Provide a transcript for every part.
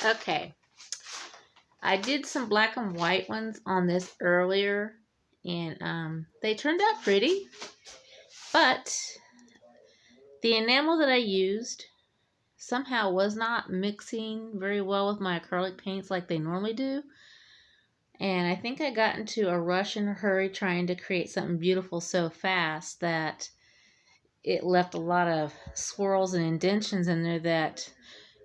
Okay, I did some black and white ones on this earlier, and they turned out pretty, but the enamel that I used somehow was not mixing very well with my acrylic paints like they normally do. And I think I got into a rush and a hurry trying to create something beautiful so fast that it left a lot of swirls and indentions in there that,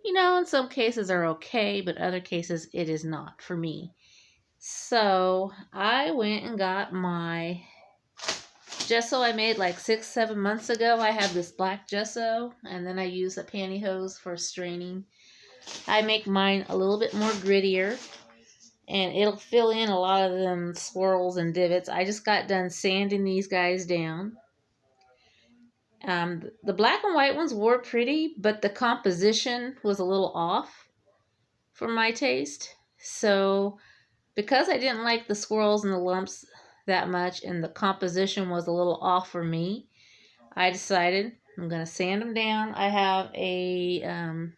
in some cases are okay, but other cases it is not for me. So I went and got my gesso I made like 6-7 months ago. I have this black gesso, and then I use a pantyhose for straining. I make mine a little bit more grittier, and it'll fill in a lot of them swirls and divots. I just got done sanding these guys down. The black and white ones were pretty, but the composition was a little off for my taste. So because I didn't like the swirls and the lumps that much, and the composition was a little off for me, I decided I'm going to sand them down. I have a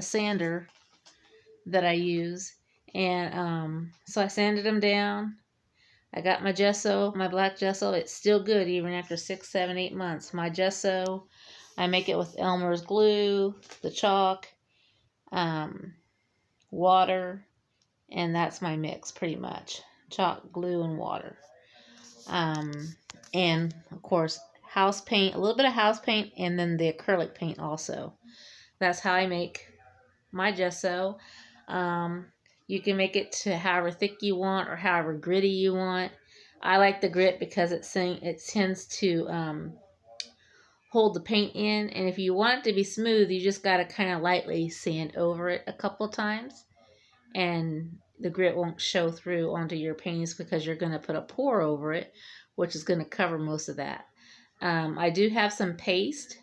sander that I use, and so I sanded them down. I got my gesso, my black gesso. It's still good even after 6, 7, 8 months. My gesso, I make it with Elmer's glue, the chalk, water, and that's my mix pretty much. Chalk, glue, and water. And of course, house paint, a little bit of house paint, and then the acrylic paint also. That's how I make my gesso. You can make it to however thick you want or however gritty you want. I like the grit because it tends to hold the paint in, and if you want it to be smooth, you just got to kind of lightly sand over it a couple times, and the grit won't show through onto your paintings because you're going to put a pour over it, which is going to cover most of that. I do have some paste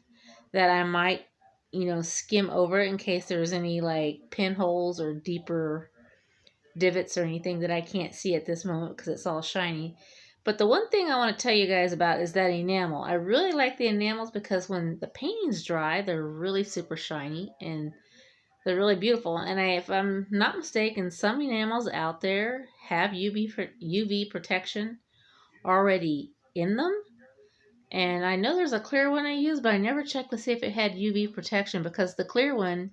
that I might, skim over in case there's any like pinholes or deeper divots or anything that I can't see at this moment because it's all shiny. But the one thing I want to tell you guys about is that enamel. I really like the enamels because when the paintings dry, they're really super shiny and they're really beautiful. And if I'm not mistaken, some enamels out there have UV protection already in them. And I know there's a clear one I use, but I never checked to see if it had UV protection because the clear one,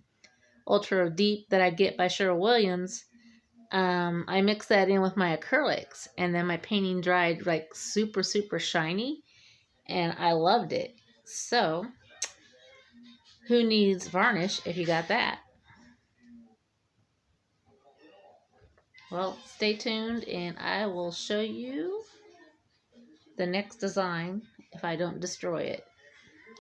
Ultra Deep, that I get by Sherwin-Williams, I mixed that in with my acrylics, and then my painting dried like super, super shiny, and I loved it. So, who needs varnish if you got that? Well, stay tuned, and I will show you the next design if I don't destroy it.